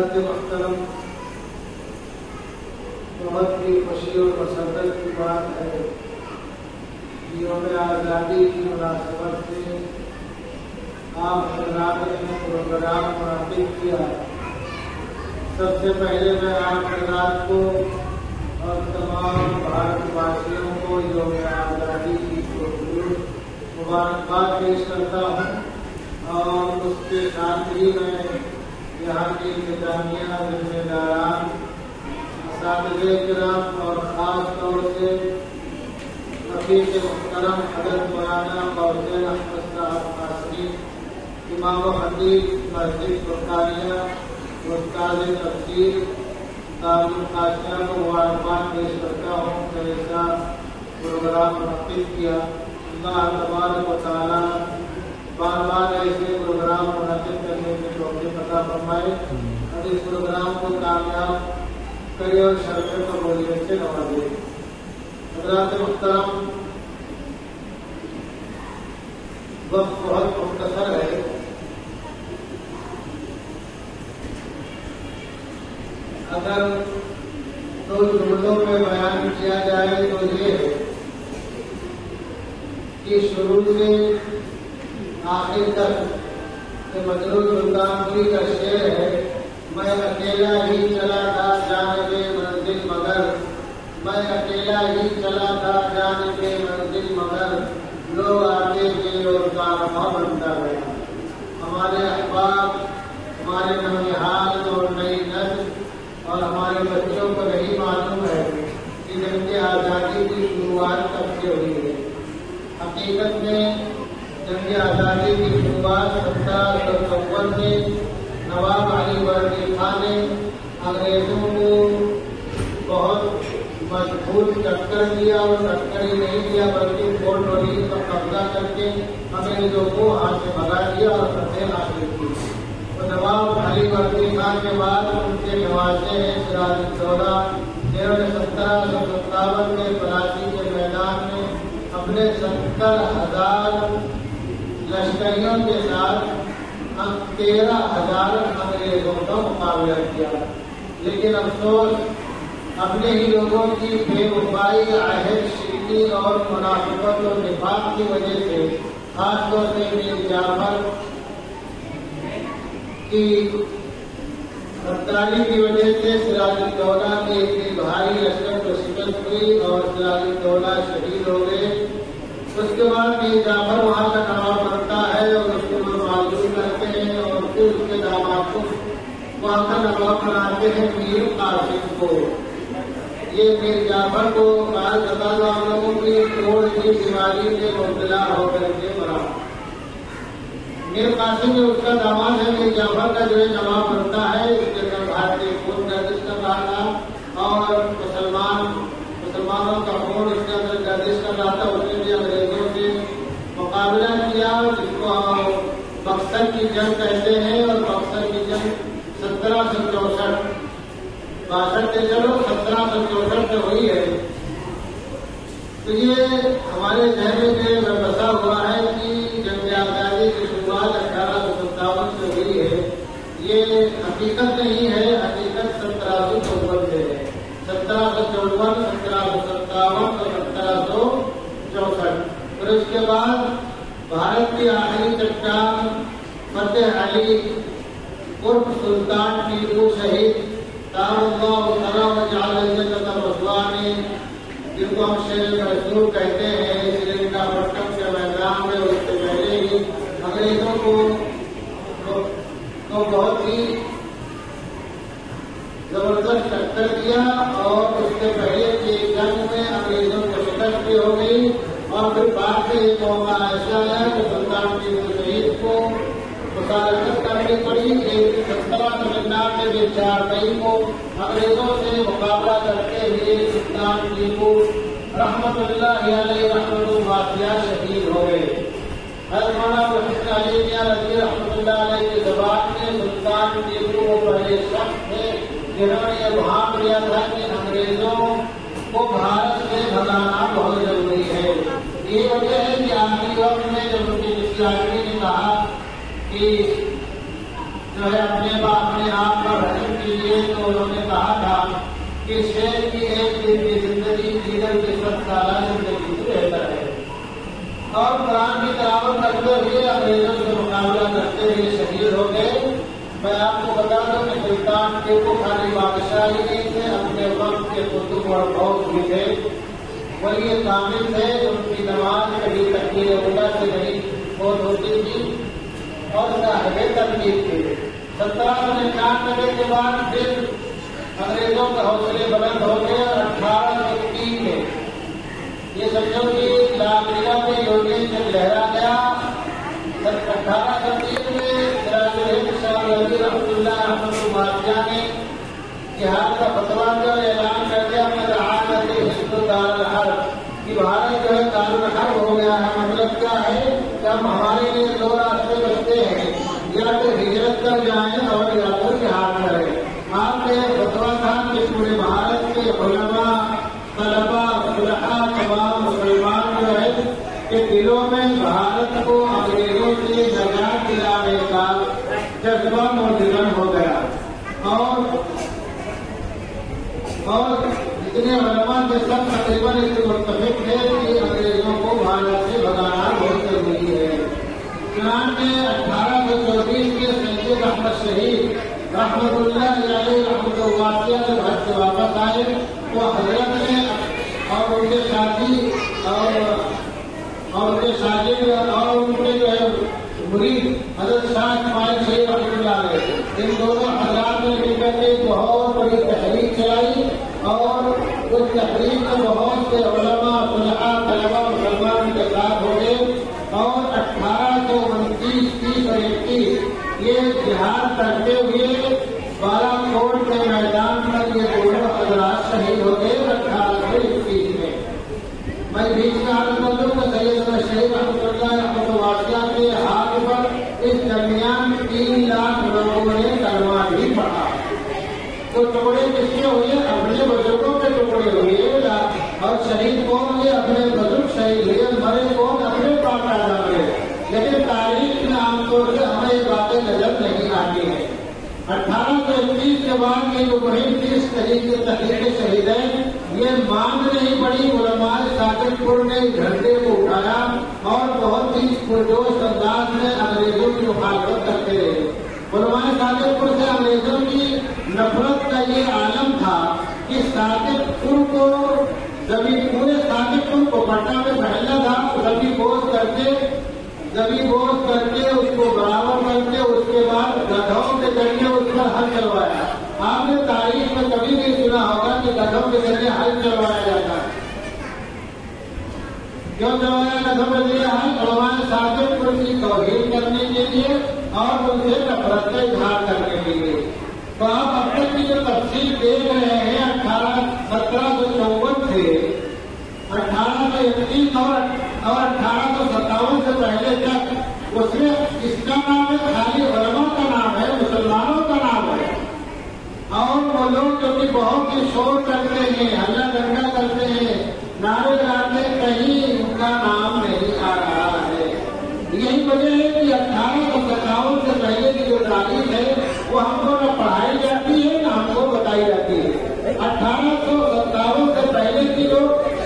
मुहतरम, बहुत ही खुशी और मसरत की बात है कि यौम आज़ादी की मुनासिबत से आप हज़रात ने प्रोग्राम मुनाकिद किया। सबसे पहले मैं आप हज़रात को और तमाम भारतवासियों को यौम आज़ादी की मुबारकबाद पेश करता हूँ और उसके साथ ही मैं यहाँ की इंतजामिया, जिम्मेदारान, असातिज़े किराम और ख़ास तौर से हफ़ीज़ मुहतरम हज़रत मौलाना फ़ौज़ैन अहमद साहब कासमी, इमाम खतीब मस्जिद फुरकानिया, उस्ताद तफसीर दारुल काशिया को मुबारकबाद पेश करता हूँ कि ऐसा प्रोग्राम मुनक़्क़िद किया। अल्लाह तबारक व तआला बार बार ऐसे प्रोग्राम मुनक़्क़िद करने की तौफ़ीक़ अता फरमाए और इस प्रोग्राम को कामयाब करे और शर्फ़ कबूलियत से नवाजे। हज़रात मुहतरम, वक्त बहुत मुख्तसर है। अगर दो जुमलों में बयान किया जाए तो ये है कि शुरू से आखिर तक मजरूर सुल्तानपुरी का शेर है, मैं अकेला ही चला था जाने मंजिल मगर, मैं अकेला ही चला था जाने मंजिल मगर, लोग आते गए और कारवां बनता गया। हमारे अहबाब, हमारे नौनिहाल और नई नस्ल और हमारे बच्चों को नहीं मालूम है कि जंग आज़ादी की शुरुआत कब से हुई है। हकीकत में जंग आज़ादी की शुरुआत 1754 में नवाब अली वर्दी खान ने अंग्रेजों को बहुत मजबूत टक्कर दिया और टक्कर ही नहीं दिया बल्कि फोर्ट वलीद पर कब्जा करके अंग्रेजों को हाथ से भगा दिया और फतेह हासिल की। तो नवाब अली वर्दी खान के बाद उनके नवासे हैं सिराजुद्दौला, जिन्होंने 1757 में कराची के मैदान में अपने 70,000 लश्करियों के साथ 13,000 अंग्रेजों का मुकाबला किया। लेकिन अफसोस, अपने ही लोगों की बेवफाई, अहद शिकनी और मुनाफिकत और निफाक की वजह से, खासतौर से मीर जाफर की गद्दारी की वजह से सिराजुद्दौला की इतनी भारी लश्कर को शिकस्त हुई और सिराजुद्दौला शहीद हो गए। उसके बाद मीर जाफर वहाँ का नवाब बनता है और उसको लोग मालूम करते हैं और फिर उसके दामाद को वहाँ का नवाब बनाते हैं मीर कासिम को। ये मीर जाफर को बाल बता दो आप लोगों की तोड़ की बीमारी में मुब्तला होकर के मरा। मीर कासिम जो उसका दामाद है, मीर जाफर का जो है नवाब बनता है, इसके अंदर भारतीय खून गर्दिश कर रहा था और मुसलमानों का खून उसके अंदर गर्दिश कर रहा था। उसने भी अंग्रेजों से मुकाबला किया, जिसको बक्सर की जंग कहते हैं। और बक्सर की जंग 1764 62 चलो 1764 में हुई है। तो ये हमारे जहन में बसा हुआ है कि जंग आज़ादी की शुरुआत 1857 से हुई है। ये हकीकत नहीं है, हकीकत 1754 से है। 1754, 1757 और 1764। फिर उसके बाद भारत की आखिरी चट्टान फतेह अली उर्फ सुल्तान टीपू शहीद ने, जिनको हम शेर मजदूर कहते हैं, श्रीरंगपट्टनम के मैदान में उससे पहले ही अंग्रेजों को बहुत ही जबरदस्त टक्कर दिया और उसके पहले की जंग में अंग्रेजों को शिकस्त भी हो गई। और फिर बाद में एक मौका ऐसा है कि सुल्तान टीपू शहीद को मुशारकत करनी पड़ी। 1799 में 4 मई को अंग्रेजों से मुकाबला करते हुए सुल्तान टीपू रहमतुल्लाह अलैहि शहीद हो गए। मौलाना मुहम्मद अली मियां रज़ी रहमतुल्लाह अलैह की ज़बान में सुल्तान टीपू वो पहले शख्स थे जिन्होंने ये भाग लिया था कि अंग्रेजों को भारत से भगाना बहुत जरूरी है। ये वजह है कि आखिरी वक्त में जब उनकी इस्लामी ने कहा कि जो है अपने आप पर रहम कीजिए, तो उन्होंने कहा था कि शेर की एक दिन की जिंदगी ईगल की 7 साल जिंदगी से बेहतर है। और कुरान की तिलावत करते हुए अंग्रेजों से मुकाबला करते हुए शहीद हो गए। मैं आपको बता दूं कि सुल्तान टीपू खाली बादशाही नहीं थे, अपने वक्त के कुतुब और गौस भी थे, वही कामिल थे। उनकी नमाज कभी तकबीर-ए-ऊला से नहीं बहुत होती थी और साहिब तरकीब थे। 1799 के बाद फिर अंग्रेजों के हौसले बुलंद हो गए और 1803 में ये समझो कि लालकिला में योगी जब लहरा गया। 1803 में सिराजुल शाह रहमतुल्लाह अलैह ने जिहाद का फतवा जो ऐलान कर दिया कि भारत जो है दारुल हर्ब हो गया है। मतलब क्या है कि हम हमारे लिए 2 रास्ते बचते हैं, या तो हिजरत कर जाए और या तो जिहाद करें। आपने फतवा था कि पूरे भारत के उलमा, तलबा, सुलहा, तमाम मुसलमान जो है कि दिलों में भारत को अंग्रेजों से निजात दिलाने का जज्बा मौजूद हो गया। और जितने उलमा के सब तकरीबन इससे मुत्तफिक थे कि अंग्रेजों को भारत से भगाना बहुत जरूरी है। चुनांचे 1824 के सैयद अहमद शहीद रहमतुल्लाह अलैह रहमतुल्लाह जब घर से वापस आए तो हजरत ने और उनके साथी और उनके शागिर्द और उनके जो है मुरीद हजरत शाह इस्माइल शहीद रहमतुल्लाह अलैह, इन दोनों हजरात ने मिलकर के बहुत बड़ी तहरीक चलाई और उस तहरीक में बहुत से उलमा, सुलहा, तलबा, मुसलमान के साथ हो गए। और 1829, 30 और 31 ये जिहाद करते हुए बालाकोट के मैदान पर ये दोनों हजरात शहीद हो गए 1821 में। मैं बीच में आगे कर दूं तो सैयद अहमद शहीद रहमतुल्लाह के हाथ पर इस दरमियान 3 लाख लोगों ने कलमा भी पढ़ा। तो टुकड़े किसके हुए? अपने बुजुर्गों के टुकड़े हुए। और शहीद कौन हुए? अपने बुजुर्ग शहीद हुए। मरे कौन? अपने पापा हुए। लेकिन तारीख में आमतौर से हमें ये बातें नजर नहीं आती है। 1831 के बाद ये जो मुहिम थी इस तरीके तहरीक शहीद है, ये मांग नहीं पड़ी। उलमाए साकिबपुर ने झंडे को उठाया और बहुत ही पुरजोश अंदाज में अंग्रेजों की मुखालफत करते रहे। उलमाए साकिबपुर से अंग्रेजों की नफरत का ये आलम था कि साकिबपुर को जब पूरे साकिबपुर को पटना में फैलना था, जबी बोझ करके उसको बराबर करके उसके बाद गधों के जरिए उस पर हल चलवाया। आपने तारीख में कभी नहीं सुना होगा कि गधों के जरिए हल चलवाया जाता है। क्यों चलवाया गधों के जरिए हल? उलमाए साकिबपुर की तौहीन करने के लिए और उनसे नफरत का इजहार करने के लिए। तो आप अब तक की जो तफसील देख रहे हैं 1754 से 1831 और 1857 से पहले तक, उसमें इसका नाम है खाली उलमा का नाम है, मुसलमानों का नाम है। और वो लोग जो कि बहुत ही शोर करते हैं, हल्ला दंगा करते हैं, नारे लगाते, कहीं उनका नाम नहीं आ रहा है। यही वजह है कि 1857 से पहले की जो तारीख है वो हमको न पढ़ाई जाती है न हमको बताई जाती है। 1857 से पहले की जो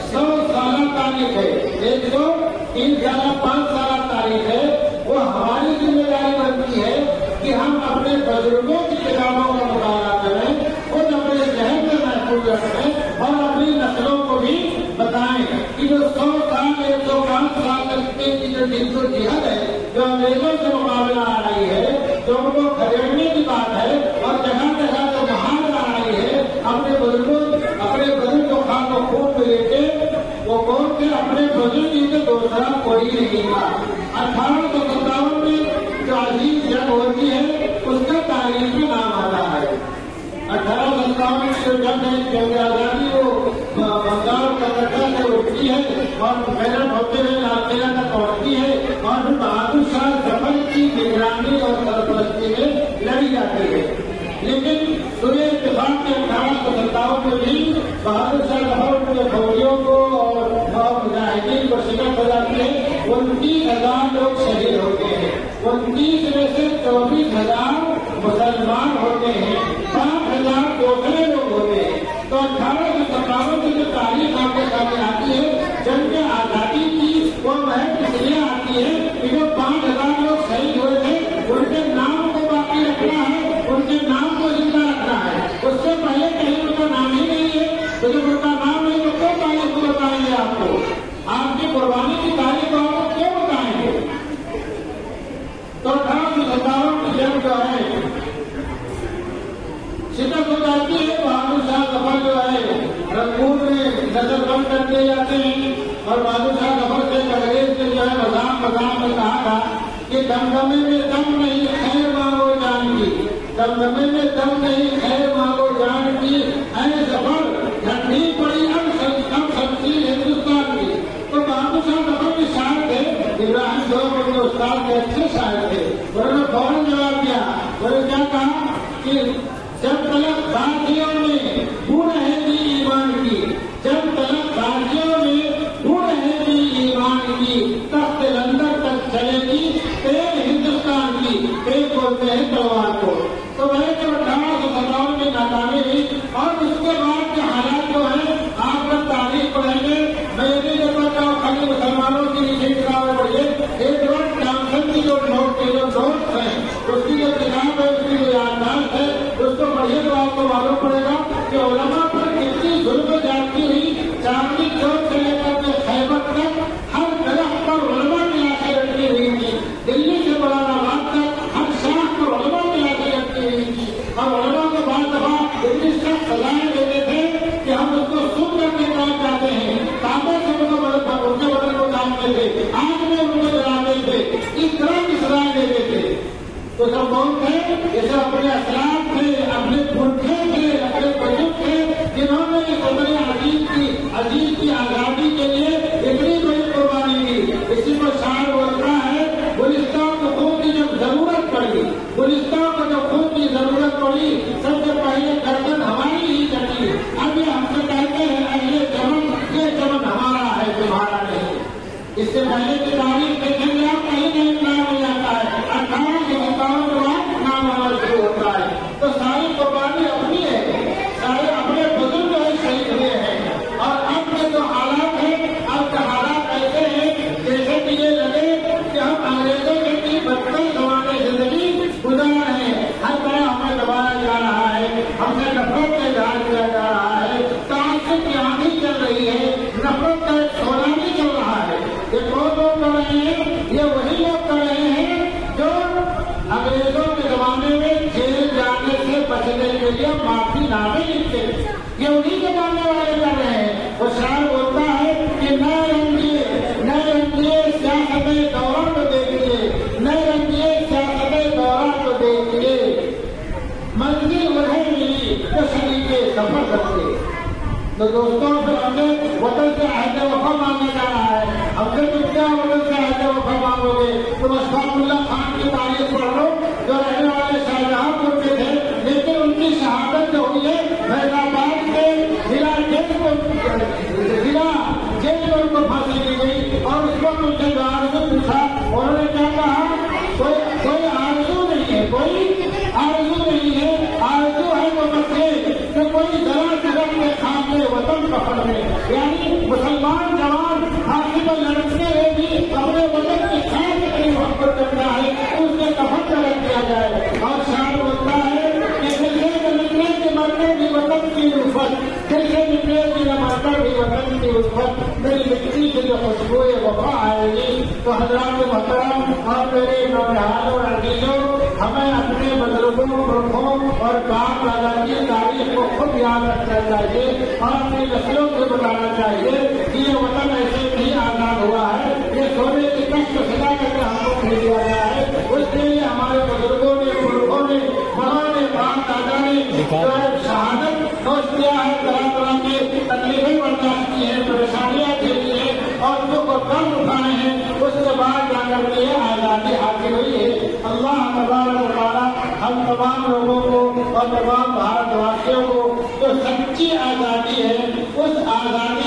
100 साल तारीख है, 103 साल 5 साल तारीख है, वो हमारी जिम्मेदारी बनती है कि हम अपने बुजुर्गों की किताबों का मुताला करें, खुद अपने जहन में महफूज रखें और अपनी नस्लों को भी बताएं कि जो 100 साल 105 साल तक की जो जिद्दोजहद है, जो अंग्रेजों से मुकाबला आ रही है, जो उनको खदेड़ने की बात है और जगह जगह जो महान आ रही है, अपने बुजुर्ग को खान को खूब में लेके वो कौन थे? अपने बुजुर्ग जी के दूसरा कोई नहीं था। 1857 में जो अजीब जंग होती है उसका तारीख में नाम आता है। 1857 में जो जंग है, क्योंकि आजादी वो बंगाल कलकत्ता से उठती है और मेरठ होते हुए लालकिला तक पहुंचती है और फिर लेकिन सूर्य इत्तेफाक के 1857 में भी बहादुर शाह जफर के फौजियों को और मुजाहिदीन को शिकस्त हो जाती है। 29,000 लोग शहीद होते हैं, 29 में से 24,000 मुसलमान होते हैं, 5,000 दूसरे लोग होते हैं। तो 1857 की जो तारीख आपके सामने आती है जंग आजादी की, वो महज इसलिए आती है कि जो 5,000 लोग शहीद हुए थे उनके नाम को बाकी रखना है, उनके नाम को जिंदा रखना है। उससे पहले कहीं उनका नाम ही नहीं है, तो जब उनका नाम नहीं तो क्यों तारीख को बताएंगे आपको? आपकी कुर्बानी की तारीख को आपको क्यों बताएंगे? तो 1857 की जंग जो है शिकस्त हो जाती है। बहादुर शाह जफर जो है रंगून में नजर बंद कर दिए जाते हैं और बहादुर शाह जफर से अंग्रेज ने जो है मजाक में कहा था कि दमदमे में दम नहीं खैर मांगो जान की, दमदमे में दम नहीं खैर मांगो जान की, ऐ जफर ठंडी पड़ी अब शमशीर हिंदुस्तान की। तो बहादुर शाह जफर के शायर थे, इब्राहिम जोग उनके उस्ताद के अच्छे शायर थे। उन्होंने फौरन जवाब दिया, उन्होंने क्या कहा कि जब तलक बाजियों में बूढ़ है दी ईमान की, जब तलक बाजियों में बूढ़ है दी ईमान की, तख्त लंदन तक चलेगी तेज हिंदुस्तान की, तेज बोलते हैं तलवार को। तो वह जब 1857 में नाकामी हुई और उसके बाद के हालात जो है आप जब तारीख पढ़ेंगे, मेरी जगह का खाली मुसलमानों की नीचे किताबें पढ़िए, एक रोज जॉनसन की जो नोट्स है, उसकी जो किताब है, उसकी जो याददाश्त है, उसको पढ़िए तो आपको मालूम पड़ेगा कि उलमा पर कितनी जुल्म जाती हुई। चांदनी चौक से लेकर के खैबर तक हर जगह पर उलमा की लाशें लटकी हुई थी, दिल्ली से मुरादाबाद तक हर शहर पर उलमा की लाशें लटकी हुई थी। और उलमा को बाद दफा इतनी सख्त सजाएं देते थे कि हम उसको सुन करके काम जाते हैं, ताबे से उनके बदन को काटते थे, आग में उनको जलाते थे, इस तरह की सजाएं देते थे। तो सब कौन थे? जैसे अपने असलाफ थे, अपने पुरखे थे, अपने बुजुर्ग थे, जिन्होंने इस अपने अजीज की आजादी के लिए इतनी बड़ी कुर्बानी दी। इसी को शायर बोलता है, गुलिस्तान को खून की जब जरूरत पड़ी, गुलिस्तान को जब खून की जरूरत पड़ी, सबसे पहले गर्दन हमारी ही कटी। अब ये हमसे कहते हैं ये चमन हमारा है, तुम्हारा नहीं। इससे पहले की तारीख देखेंगे आप, कहीं नहीं नाम हो जाता है, 1857 के बाद नाम आना शुरू होता है। तो सारी कुर्बानी अपनी है, सारे अपने बुजुर्ग जो है शहीद हुए हैं। और अब के जो हालात है, अब के हालात ऐसे हैं जैसे कि ये लगे कि हम अंग्रेजों के भी बदतर जमाने जिंदगी गुजार रहे हैं। हर तरह हमें दबाया जा रहा है, हमसे नफरत का इजहार किया जा रहा है, तासुब की आंधी चल रही है, नफरत का एक सोनामी चल रहा है। ये कौन लोग कर रहे हैं? ये वही लोग कर रहे हैं जो अंग्रेजों के जमाने में जेल जाने से बचने के लिए माफी नामे लिखते थे। ये उन्हीं के मानने वाले कर रहे हैं। वो शायर बोलता है कि नए रंगिए सियासत दौरान को देखिए, नए रंगिए सियासत दौरान को देखिए, मंजिल उन्हें मिली तो सदी के सफर करके। तो दोस्तों फिर हमने वतन से अहद वफा मांगने जा रहा है। हमसे तुम क्या वतन से अहद वफा मांगोगे? तुम अशफाकुल्लाह खान की तारीख पढ़ लो, जो रहने वाले शाहजहांपुर के थे, लेकिन उनकी शहादत जो हुई है फैजाबाद के जिला जेल में उनको फांसी दी गई। और उस वक्त उनसे आरज़ू पूछा, उन्होंने क्या कहा? कोई आरज़ू नहीं है, कोई आरज़ू नहीं है, आरज़ू है वो बच्चे कि कोई जरा जगत में खाने वतन पकड़ में। यानी मुसलमान जवान फांसी पर लड़कते हुए भी अपने वतन के खान के करीब मोहब्बत करता है, उसके कफन में रख दिया जाए। और शायर बोलता है कि दिल से निकले कि मरने भी वतन की उल्फत, दिल से निकले कि मरकर भी वतन की उल्फत, मेरी मिट्टी से जो खुशबुए वफा आएगी। तो हजरात मोहतरम और मेरे नौजवानों और अजीजों, हमें अपने बुजुर्गों, पुरखों और बाप दादा की तारीख को खुद याद रखना चाहिए और अपनी नस्लों को बताना चाहिए कि ये वतन ऐसे नहीं आजाद हुआ है, ये सोने की कष्ट सजा करके हमको खरीद दिया गया है। उसके लिए हमारे बुजुर्गों ने, पुरखों ने, बड़ों ने, बाप दादा ने शहादत सोच दिया है, तरह तरह की तकलीफें बर्दाश्त की है, परेशानियां झेली है और उनको कर्म उठाए हैं। उसके बाद जाकर के आजादी हासिल हुई है। अल्लाह तबारक व तआला हम तमाम लोगों को और तमाम भारतवासियों को जो सच्ची आज़ादी है उस आज़ादी